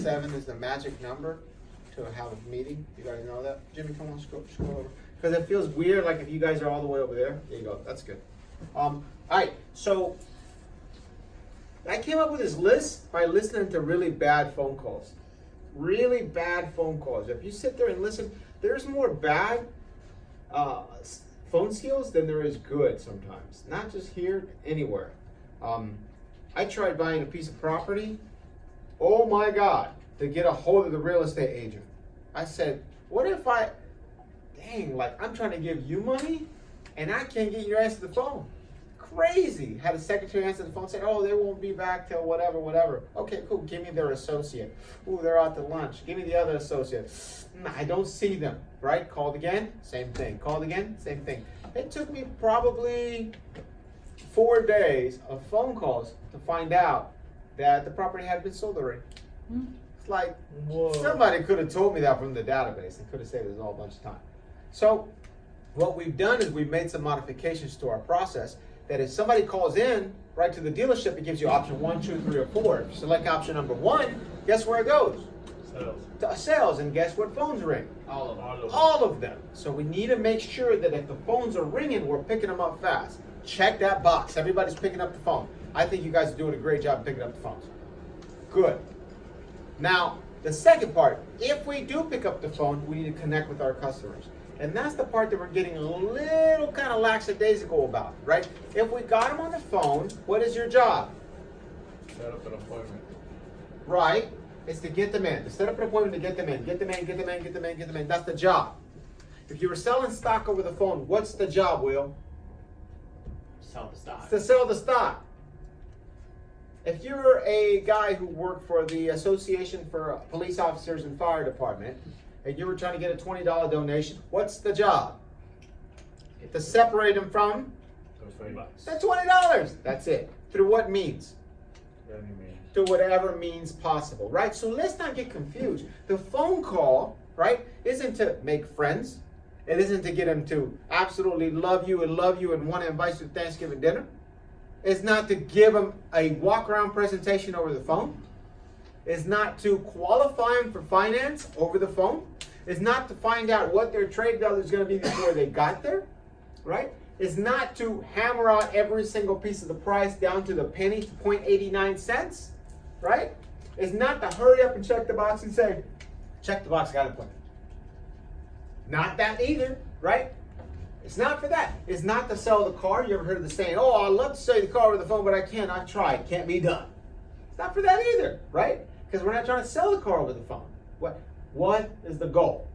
7 is the magic number to have a meeting. You guys know that? Jimmy, come on, scroll over. Because it feels weird, like if you guys are all the way over there. There you go. That's good. All right. So I came up with this list by listening to really bad phone calls. Really bad phone calls. If you sit there and listen, there's more bad phone skills than there is good sometimes. Not just here, anywhere. I tried buying a piece of property. Oh my God, to get a hold of the real estate agent. I said, what if I'm trying to give you money and I can't get your answer to the phone. Crazy. Had a secretary answer the phone, said, oh, they won't be back till whatever. Okay, cool, give me their associate. Ooh, they're out to lunch. Give me the other associate. I don't see them, right? Called again, same thing. Called again, same thing. It took me probably 4 days of phone calls to find out that the property had been sold already. It's like, whoa. Somebody could have told me that from the database and could have saved us all a bunch of time. So what we've done is we've made some modifications to our process that if somebody calls in right to the dealership, it gives you option 1, 2, 3, or 4. If you select option number 1, guess where it goes? Sales. To sales, and guess what phones ring? All of them. All of them. So we need to make sure that if the phones are ringing, we're picking them up fast. Check that box. Everybody's picking up the phone. I think you guys are doing a great job picking up the phones. Good. Now, the second part, if we do pick up the phone, we need to connect with our customers. And that's the part that we're getting a little kind of lackadaisical about, right? If we got them on the phone, what is your job? Set up an appointment. Right. It's to get them in. To set up an appointment to get them in. Get them in. That's the job. If you were selling stock over the phone, what's the job, Will? Sell the stock. It's to sell the stock. If you're a guy who worked for the Association for Police Officers and Fire Department, and you were trying to get a $20 donation, what's the job? To separate them from $20. the $20. That's it. Through what means? Any means. To whatever means possible, right? So let's not get confused. The phone call, right, isn't to make friends. It isn't to get them to absolutely love you and want to invite you to Thanksgiving dinner. It's not to give them a walk-around presentation over the phone. It's not to qualify them for finance over the phone. It's not to find out what their trade value is going to be before they got there, right? It's not to hammer out every single piece of the price down to the penny, to 0.89 cents, right? It's not to hurry up and check the box and say, check the box, got an appointment. Not that either, right? It's not for that. It's not to sell the car. You ever heard of the saying, oh, I'd love to sell you the car over the phone, but I can't. I've tried. Can't be done. It's not for that either, right? Because we're not trying to sell the car over the phone. What is the goal?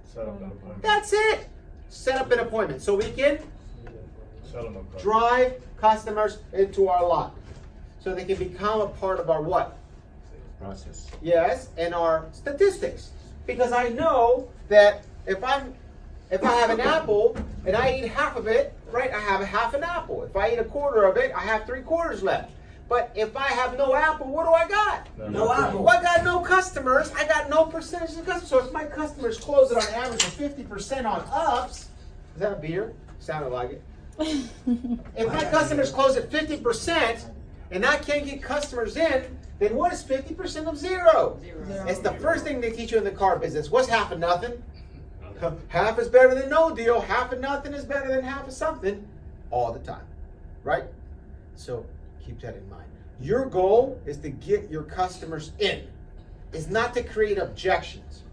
Set up an appointment. That's it. Set up an appointment so we can Sell them a car. drive customers into our lot. So they can become a part of our what? Process. Yes, and our statistics. Because I know that if I have an apple and I eat half of it, right, I have a half an apple. If I eat a quarter of it, I have 3/4 left. But if I have no apple, what do I got? No apple. Well, I got no customers. I got no percentage of customers. So if my customers close it on average of 50% on ups, is that a beer? Sounded like it. If my customers close at 50% and I can't get customers in, then what is 50% of zero? Zero. It's the first thing they teach you in the car business. What's half of nothing? Half is better than no deal. Half of nothing is better than half of something all the time, right? So keep that in mind. Your goal is to get your customers in. It's not to create objections.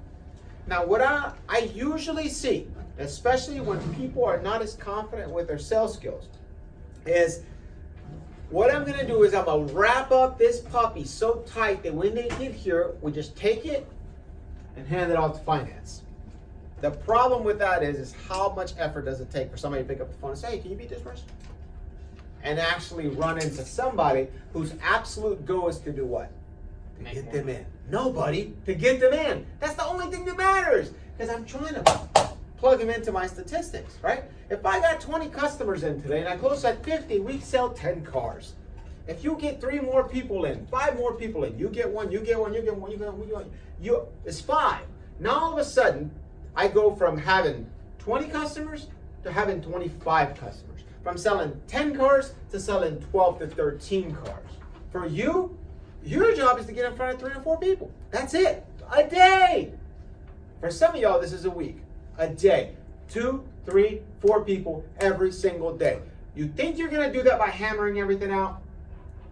Now, what I usually see, especially when people are not as confident with their sales skills, is what I'm going to do is I'm going to wrap up this puppy so tight that when they get here, we just take it and hand it off to finance. The problem with that is how much effort does it take for somebody to pick up the phone and say, hey, can you beat this person? And actually run into somebody whose absolute goal is to do what? To get them in. Nobody to get them in. That's the only thing that matters. Because I'm trying to plug them into my statistics, right? If I got 20 customers in today and I close at 50, we sell 10 cars. If you get 3 more people in, 5 more people in, you get one, you get one, you get one, you get one, it's 5. Now all of a sudden, I go from having 20 customers to having 25 customers. From selling 10 cars to selling 12 to 13 cars. For you, Your job is to get in front of 3 or 4 people. That's it. A day. For some of y'all, this is a week. A day. 2, 3, 4 people every single day. You think you're going to do that by hammering everything out?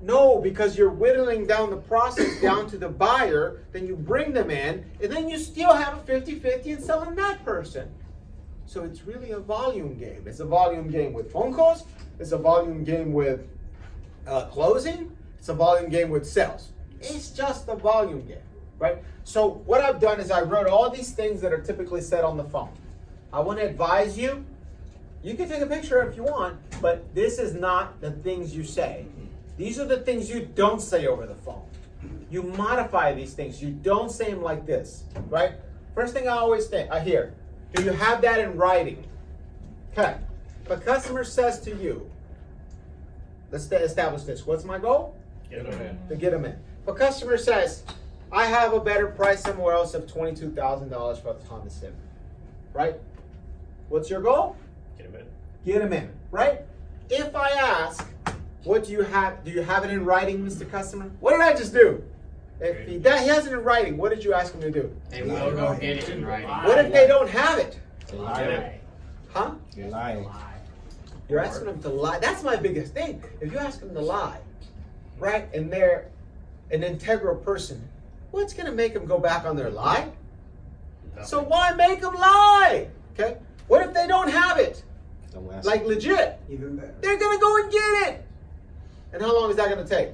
No, because you're whittling down the process down to the buyer, then you bring them in, and then you still have a 50-50 in selling that person. So it's really a volume game. It's a volume game with phone calls. It's a volume game with closing. It's a volume game with sales. It's just a volume game, right? So what I've done is I wrote all these things that are typically said on the phone. I want to advise you, you can take a picture if you want, but this is not the things you say. These are the things you don't say over the phone. You modify these things. You don't say them like this, right? First thing I always think, I hear, do you have that in writing? Okay. If a customer says to you, let's establish this. What's my goal? Get them in. To get them in. If a customer says, I have a better price somewhere else of $22,000 for the Honda Civic, right? What's your goal? Get them in. Get them in, right? If I ask, what do you have it in writing, Mr. Customer? What did I just do? If he has it in writing, what did you ask him to do? They will go get it in writing. What if they don't have it? Lie. Huh? You're lying. You're asking them to lie. That's my biggest thing. If you ask them to lie, right, and they're an integral person, what's going to make them go back on their lie? Nothing. So why make them lie? Okay? What if they don't have it? Don't ask. Like legit. Even better. They're going to go and get it. And how long is that going to take?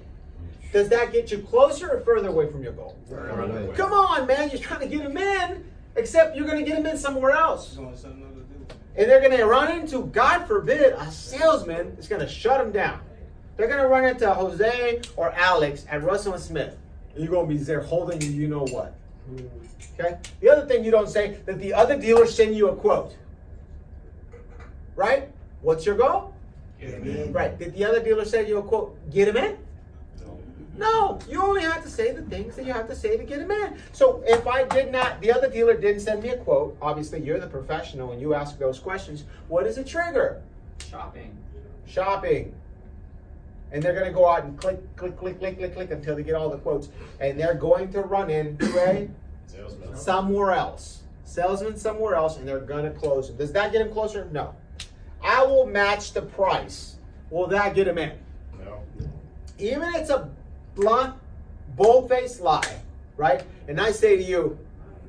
Does that get you closer or further away from your goal? Further away. Come on, man. You're trying to get them in, except you're going to get them in somewhere else. And they're going to run into, God forbid, a salesman is going to shut them down. They're going to run into Jose or Alex at Russell and Smith. And you're going to be there holding you know what. Okay? The other thing you don't say, that the other dealer send you a quote. Right? What's your goal? Get them in. Right. Did the other dealer send you a quote? Get him in? No. You only have to say the things that you have to say to get him in. So if I did not, the other dealer didn't send me a quote, obviously you're the professional and you ask those questions, what is a trigger? Shopping. Shopping. And they're going to go out and click, click, click, click, click, click until they get all the quotes. And they're going to run into a Salesman. somewhere else. Salesman somewhere else, and they're going to close it. Does that get him closer? No. I will match the price. Will that get him in? No. Even if it's a blunt, bold-faced lie, right? And I say to you,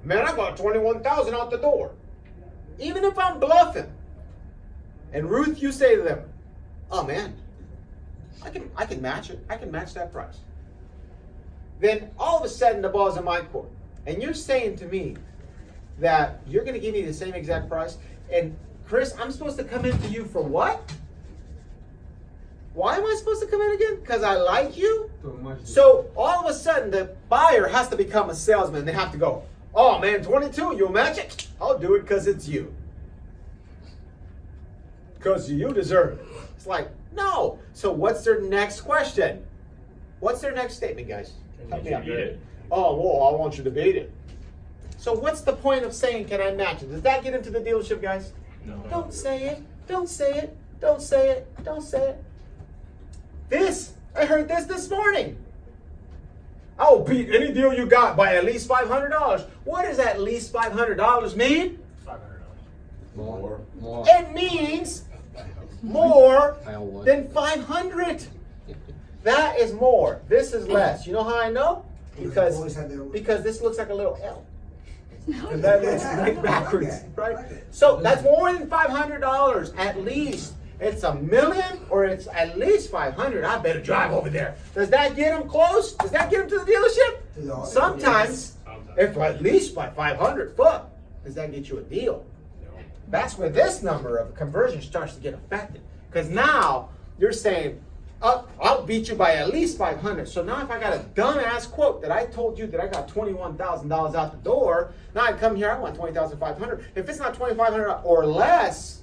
man, I got $21,000 out the door. Even if I'm bluffing. And Ruth, you say to them, oh man, I can match it. I can match that price. Then all of a sudden the ball's in my court. And you're saying to me that you're going to give me the same exact price. And Chris, I'm supposed to come into you for what? Why am I supposed to come in again? Because I like you? So all of a sudden the buyer has to become a salesman. They have to go, oh man, 22, you'll match it? I'll do it because it's you. Because you deserve it. It's like, no. So what's their next question? What's their next statement, guys? Help me out. Beat it. Oh, well, I want you to beat it. So what's the point of saying, can I match it? Does that get into the dealership, guys? No. Don't say it. Don't say it. Don't say it. Don't say it. I heard this morning. I'll beat any deal you got by at least $500. What does at least $500 mean? $500. More. It means more Pile one. than 500. That is more. This is less. You know how I know? Because this looks like a little L. And that looks like backwards, right? So that's more than $500 at least. It's $1 million or it's at least 500. I better drive over there. Does that get him close? Does that get him to the dealership? Sometimes, if at least by 500, fuck, does that get you a deal? That's where this number of conversion starts to get affected. Because now you're saying, I'll beat you by at least 500. So now if I got a dumbass quote that I told you that I got $21,000 out the door, now I come here, I want $20,500. If it's not $2,500 or less,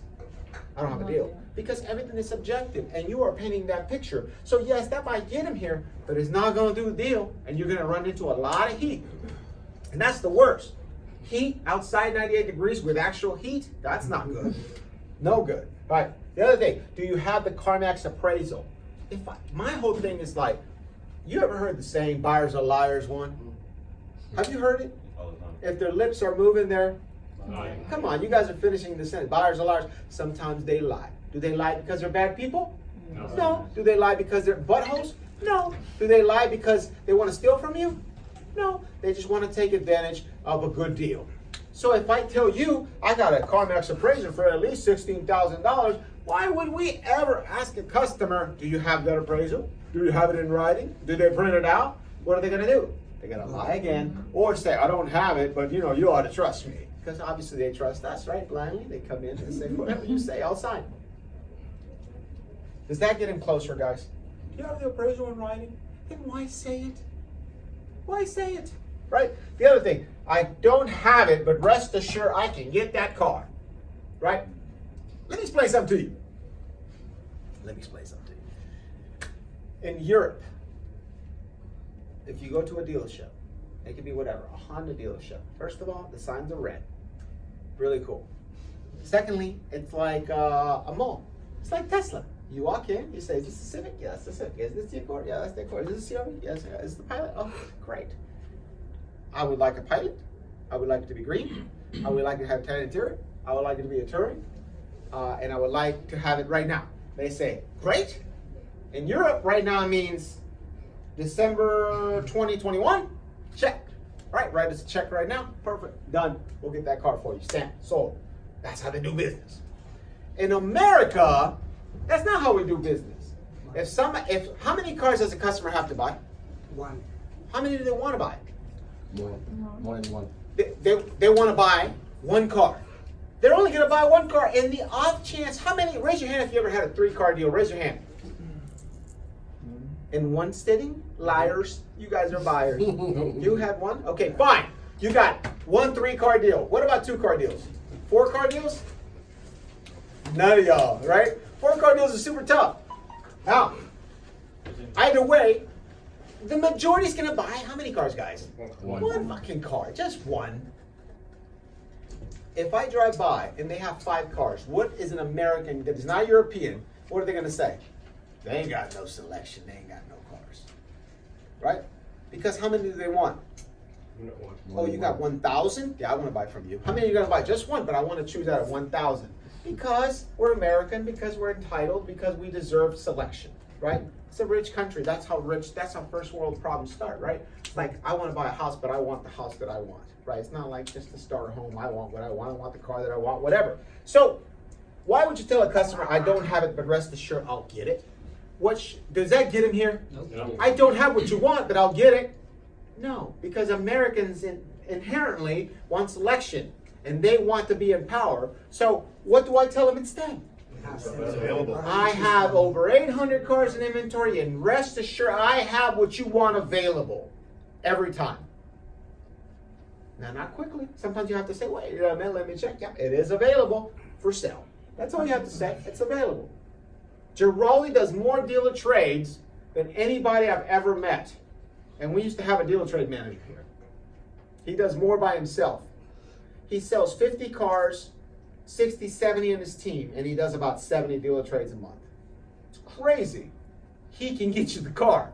I don't have a deal. Because everything is subjective and you are painting that picture. So yes, that might get him here, but it's not going to do the deal and you're going to run into a lot of heat. And that's the worst. Heat outside 98 degrees with actual heat, that's not good. No good. All right. The other thing, do you have the CarMax appraisal? My whole thing is like, You ever heard the saying, buyers are liars one? Have you heard it? All the time. If their lips are moving, they're... Lying. Come on, you guys are finishing the sentence. Buyers are liars. Sometimes they lie. Do they lie because they're bad people? No. Do they lie because they're buttholes? No. Do they lie because they want to steal from you? No. They just want to take advantage of a good deal. So if I tell you I got a CarMax appraiser for at least $16,000, why would we ever ask a customer, do you have that appraisal? Do you have it in writing? Do they print it out? What are they going to do? They're going to lie again or say, I don't have it, but you ought to trust me. Because obviously they trust us, right? Blindly. They come in and say, whatever you say, I'll sign. Does that get him closer, guys? Do you have the appraisal in writing? Then why say it? Why say it? Right? The other thing, I don't have it, but rest assured I can get that car. Right? Let me explain something to you. In Europe, if you go to a dealership, it could be whatever, a Honda dealership. First of all, the signs are red. Really cool. Secondly, it's like a mall. It's like Tesla. You walk in, you say, is this a Civic? Yeah, that's the Civic. Is this the Accord? Yeah, that's the Accord. Is this a CRV? Yes. Is this the Pilot? Oh, great. I would like a Pilot. I would like it to be green. I would like it to have tan interior. I would like it to be a Touring. And I would like to have it right now. They say, great. In Europe, right now means December 2021. Check. Right, write us a check right now. Perfect. Done. We'll get that car for you. Stamp. Sold. That's how they do business. In America, that's not how we do business. How many cars does a customer have to buy? One. How many do they want to buy? More than one. They want to buy one car. They're only going to buy one car. In the off chance, how many? Raise your hand if you ever had a 3-car deal. Raise your hand. In one sitting? Liars. You guys are buyers. You had one? Okay, fine. You got 1 3-car deal. What about 2-car deals? 4-car deals? None of y'all, right? 4-car deals are super tough. Now, either way, the majority's gonna buy how many cars, guys? One fucking car, just one. If I drive by and they have 5 cars, what is an American that is not European, what are they gonna say? They ain't got no selection, they ain't got no cars. Right? Because how many do they want? Oh, you got 1,000? Yeah, I want to buy from you. How many are you going to buy? Just one, but I want to choose out of 1,000. Because we're American, because we're entitled, because we deserve selection, right? It's a rich country. That's how first world problems start, right? It's like, I want to buy a house, but I want the house that I want, right? It's not like just to start a home. I want what I want the car that I want, whatever. So, why would you tell a customer, I don't have it, but rest assured I'll get it? Does that get him here? No. I don't have what you want, but I'll get it. No, because Americans inherently want selection, and they want to be in power. So what do I tell them instead? It's available. I have over 800 cars in inventory, and rest assured I have what you want available every time. Now, not quickly. Sometimes you have to say, wait a minute, let me check. Yeah, it is available for sale. That's all you have to say. It's available. Giraldi does more dealer trades than anybody I've ever met. And we used to have a dealer trade manager here. He does more by himself. He sells 50 cars, 60, 70 in his team, and he does about 70 dealer trades a month. It's crazy. He can get you the car.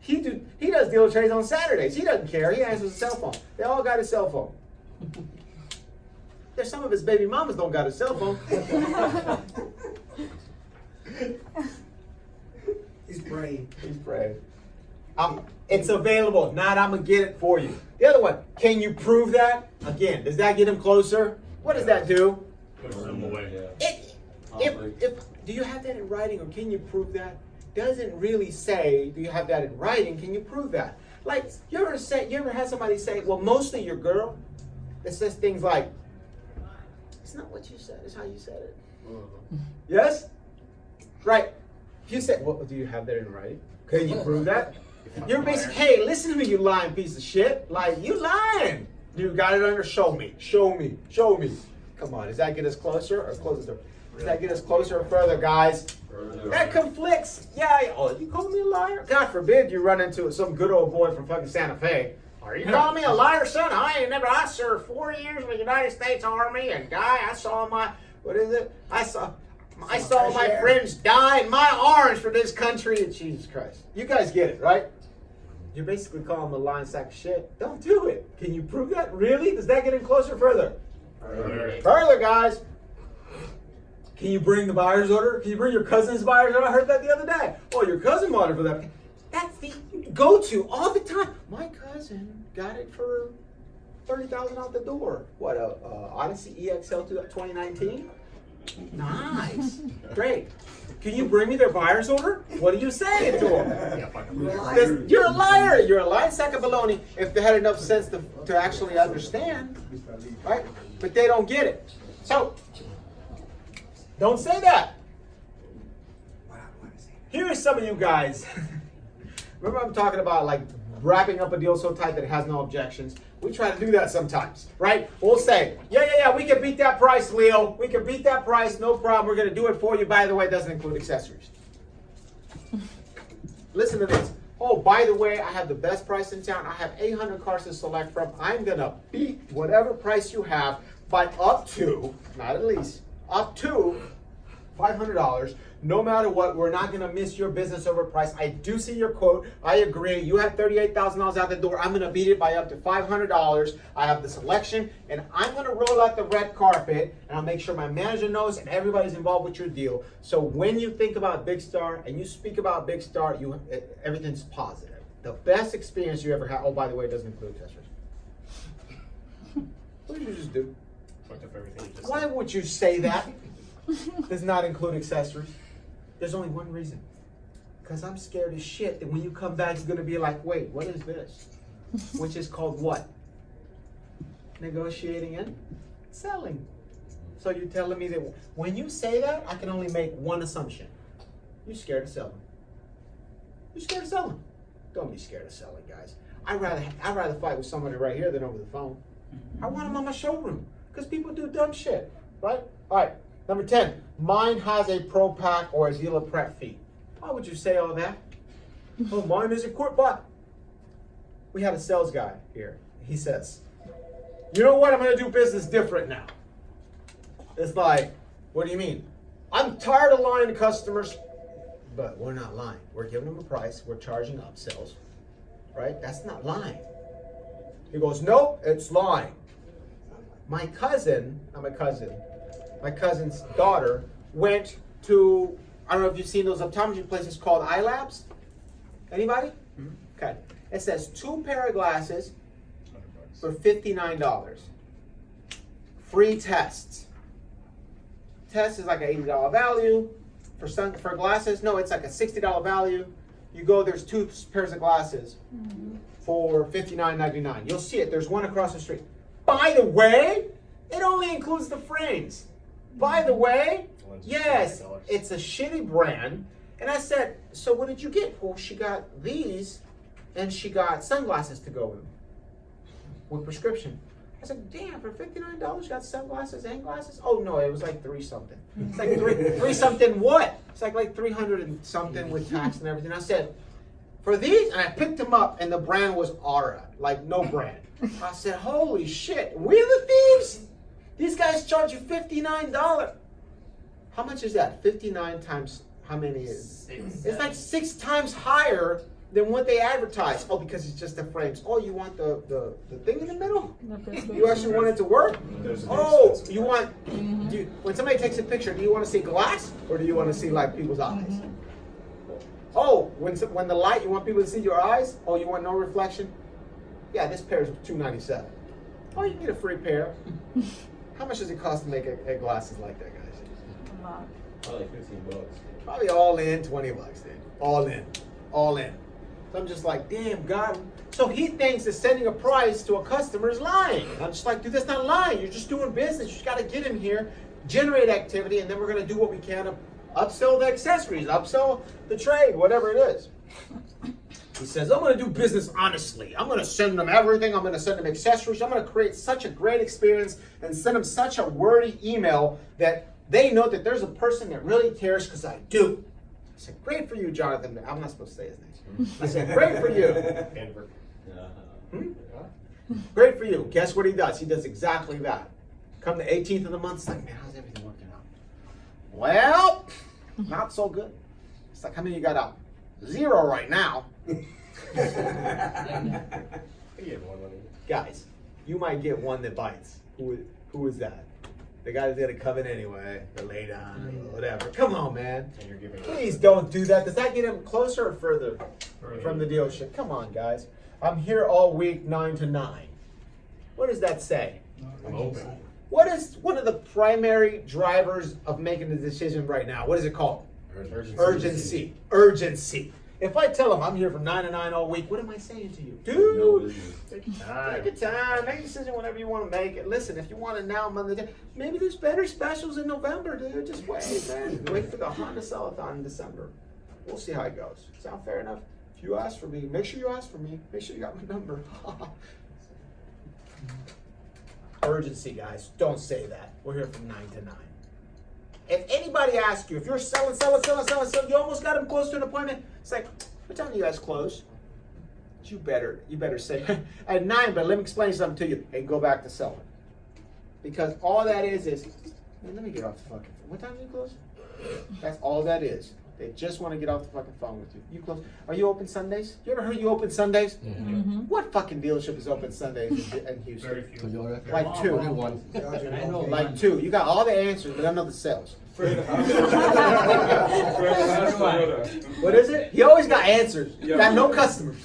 He does dealer trades on Saturdays. He doesn't care. He answers a cell phone. They all got a cell phone. There's some of his baby mamas don't got a cell phone. He's brave. He's brave. It's available. Not I'm going to get it for you. The other one, can you prove that? Again, does that get him closer? What does that do? Push them away. Do you have that in writing or can you prove that? Doesn't really say, do you have that in writing? Can you prove that? Like, you ever had somebody say, well, mostly your girl, that says things like, it's not what you said, it's how you said it. Yes? Right. If you said, well, do you have that in writing? Can you prove that? You're basically, hey, listen to me, you lying piece of shit. Like, you lying. You got it under, show me. Come on, does that get us closer or closer? Does that get us closer or further, guys? That conflicts. Yeah, oh, you call me a liar? God forbid you run into some good old boy from fucking Santa Fe. Are you calling me a liar, son? I served 4 years in the United States Army, and guy, I saw my my friends die in my arms for this country. Jesus Christ. You guys get it, right? You're basically calling them a lying sack of shit. Don't do it. Can you prove that? Really? Does that get in closer or further? Further, guys. Can you bring the buyer's order? Can you bring your cousin's buyer's order? I heard that the other day. Oh, your cousin bought it for that. That's the go-to all the time. My cousin got it for $30,000 out the door. What, Odyssey EXL 2019? Nice. Great. Can you bring me their buyer's order? What are you saying to them? Yeah, fuck 'em. You're a liar. You're a lying sack of baloney if they had enough sense to actually understand, right? But they don't get it. So, don't say that. Here are some of you guys. Remember I'm talking about like wrapping up a deal so tight that it has no objections? We try to do that sometimes, right? We'll say, yeah, we can beat that price, Leo. We can beat that price, no problem. We're going to do it for you. By the way, it doesn't include accessories. Listen to this. Oh, by the way, I have the best price in town. I have 800 cars to select from. I'm going to beat whatever price you have by up to, not at least, up to $500. No matter what, we're not going to miss your business over price. I do see your quote. I agree. You have $38,000 out the door. I'm going to beat it by up to $500. I have the selection, and I'm going to roll out the red carpet, and I'll make sure my manager knows and everybody's involved with your deal. So when you think about Big Star and you speak about Big Star, everything's positive. The best experience you ever had. Oh, by the way, it doesn't include accessories. What did you just do? Fucked up everything you just Why said. would you say that? Does not include accessories. There's only one reason. Because I'm scared as shit that when you come back, it's going to be like, wait, what is this? Which is called what? Negotiating and selling. So you're telling me that when you say that, I can only make one assumption. You're scared of selling. You're scared of selling. Don't be scared of selling, guys. I'd rather fight with somebody right here than over the phone. I want them on my showroom. Because people do dumb shit, right? All right. Number 10, mine has a pro pack or a dealer prep fee. Why would you say all that? Oh, mine is a quick buy. We had a sales guy here. He says, you know what? I'm going to do business different now. It's like, what do you mean? I'm tired of lying to customers. But we're not lying. We're giving them a price. We're charging upsells. Right? That's not lying. He goes, nope, it's lying. My cousin, not my cousin, my cousin's daughter went to, I don't know if you've seen those optometry places called eye labs. Anybody? Mm-hmm. Okay. It says 2 pair of glasses for $59. Free tests. Test is like an $80 value. For glasses, no, it's like a $60 value. You go, there's 2 pairs of glasses for $59.99. You'll see it. There's one across the street. By the way, it only includes the frames. By the way, yes, it's a shitty brand. And I said, so what did you get? Well, she got these, and she got sunglasses to go with prescription. I said, damn, for $59, you got sunglasses and glasses? Oh, no, it was like 3 something. It's like three something what? It's like 300 and something with tax and everything. I said, for these, and I picked them up, and the brand was Aura, like no brand. I said, holy shit, we're the thieves? These guys charge you $59. How much is that? 59 times how many is? It's like 6 times higher than what they advertise. Oh, because it's just the frames. Oh, you want the thing in the middle? You actually want it to work? Oh, you want, when somebody takes a picture, do you want to see glass or do you want to see like people's eyes? Oh, when the light, you want people to see your eyes? Oh, you want no reflection? Yeah, this pair is $297. Oh, you can get a free pair. How much does it cost to make a glasses like that, guys? A lot. Probably $15. Probably all in, $20, dude. All in. All in. So I'm just like, damn, God. So he thinks that sending a price to a customer is lying. I'm just like, dude, that's not lying. You're just doing business. You just got to get him here, generate activity, and then we're going to do what we can to upsell the accessories, upsell the trade, whatever it is. He says, I'm going to do business honestly. I'm going to send them everything. I'm going to send them accessories. I'm going to create such a great experience and send them such a wordy email that they know that there's a person that really cares because I do. I said, great for you, Jonathan. I'm not supposed to say his name. I said, great for you. Denver. Great for you. Guess what he does? He does exactly that. Come the 18th of the month, it's like, man, how's everything working out? Well, not so good. It's like, how many you got out? 0 right now. Guys, you might get one that bites. Who is that? The guy that's gonna come in anyway, or lay down, or whatever. Come on, man. And you're giving Please don't do that. Does that get him closer or further from the dealership? Come on, guys. I'm here all week, 9 to 9. What does that say? I'm open. What is one of the primary drivers of making the decision right now? What is it called? Urgency. Urgency. If I tell them I'm here from 9 to 9 all week, what am I saying to you? Dude, take your time. Make a decision whenever you want to make it. Listen, if you want it now, Monday, maybe there's better specials in November, dude. Just wait, man. Wait for the Honda Cellathon in December. We'll see how it goes. Sound fair enough? If you ask for me, make sure you ask for me. Make sure you got my number. Urgency, guys. Don't say that. We're here from 9 to 9. If anybody asks you, if you're selling, you almost got them close to an appointment, it's like, what time do you guys close? You better say at 9, but let me explain something to you and go back to selling. Because all that is, man, let me get off the fucking phone. What time do you close? That's all that is. They just want to get off the fucking phone with you. You close. Are you open Sundays? You ever heard you open Sundays? Mm-hmm. What fucking dealership is open Sundays in Houston? Very few. Like 2. I know. Like 2. You got all the answers, but I know the sales. What is it? You always got answers. You got no customers.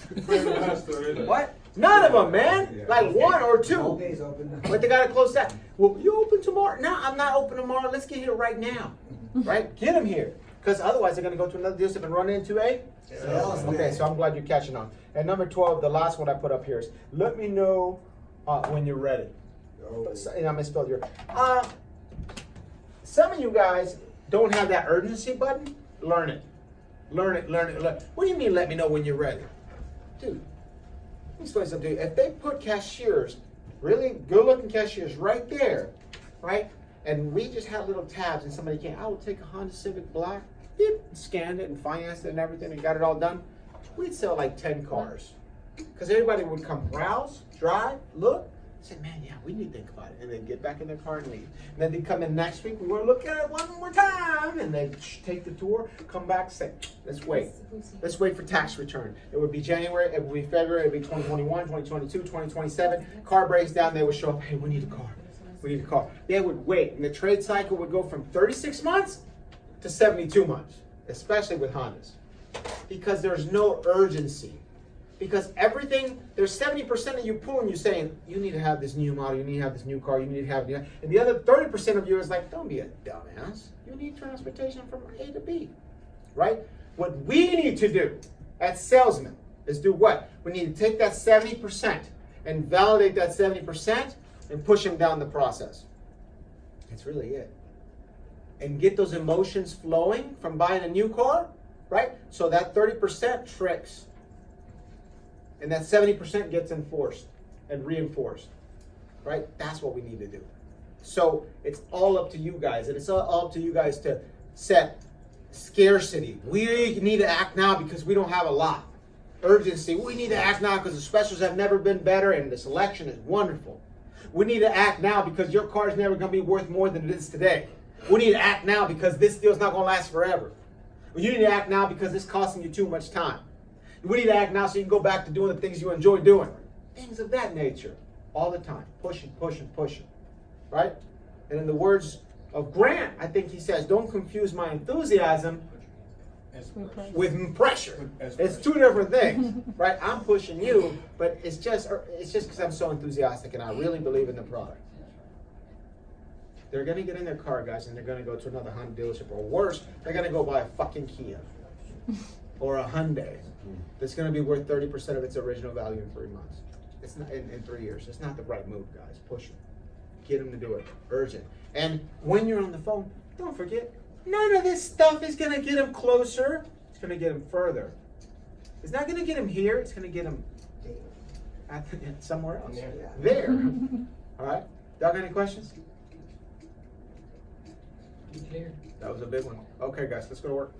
What? None of them, man. Like 1 or 2. All days open. But they gotta close that. Well, you open tomorrow? No, I'm not open tomorrow. Let's get here right now. Right? Get them here. Because otherwise they're gonna go to another dealership and run into a sales. Okay, so I'm glad you're catching on. And number 12, the last one I put up here is let me know when you're ready. And I misspelled your. Some of you guys don't have that urgency button. Learn it. Learn it. What do you mean let me know when you're ready? Dude, let me explain something to you. If they put cashiers, really good looking cashiers right there, right? And we just had little tabs and somebody came, I will take a Honda Civic Black, beep, scanned it and financed it and everything and got it all done. We'd sell like 10 cars. Because everybody would come browse, drive, look, say, man, yeah, we need to think about it. And then get back in their car and leave. And then they'd come in next week, we want to look at it one more time. And they'd take the tour, come back, say, let's wait. Let's wait for tax return. It would be January, it would be February, it would be 2021, 2022, 2027. Car breaks down, they would show up, hey, we need a car. We need a car. They would wait. And the trade cycle would go from 36 months to 72 months, especially with Hondas. Because there's no urgency. Because everything, there's 70% of you pulling you saying, you need to have this new model, you need to have this new car, you need to have, and the other 30% of you is like, don't be a dumbass. You need transportation from A to B, right? What we need to do as salesmen is do what? We need to take that 70% and validate that 70% and push them down the process. That's really it. And get those emotions flowing from buying a new car, right? So that 30% tricks. And that 70% gets enforced and reinforced, right? That's what we need to do. So it's all up to you guys. And it's all up to you guys to set scarcity. We need to act now because we don't have a lot. Urgency. We need to act now because the specials have never been better and the selection is wonderful. We need to act now because your car is never going to be worth more than it is today. We need to act now because this deal's not going to last forever. You need to act now because it's costing you too much time. We need to act now so you can go back to doing the things you enjoy doing. Things of that nature. All the time. Pushing. Right? And in the words of Grant, I think he says, don't confuse my enthusiasm with pressure. It's 2 different things. Right? I'm pushing you, but it's just because I'm so enthusiastic and I really believe in the product. They're going to get in their car, guys, and they're going to go to another Honda dealership. Or worse, they're going to go buy a fucking Kia. Or a Hyundai that's going to be worth 30% of its original value in 3 months. It's not in 3 years. It's not the right move, guys. Push them. Get them to do it. Urgent. And when you're on the phone, don't forget, none of this stuff is going to get them closer. It's going to get them further. It's not going to get them here. It's going to get them somewhere else. Yeah. There. All right? Y'all got any questions? Clear. That was a big one. Okay, guys, let's go to work.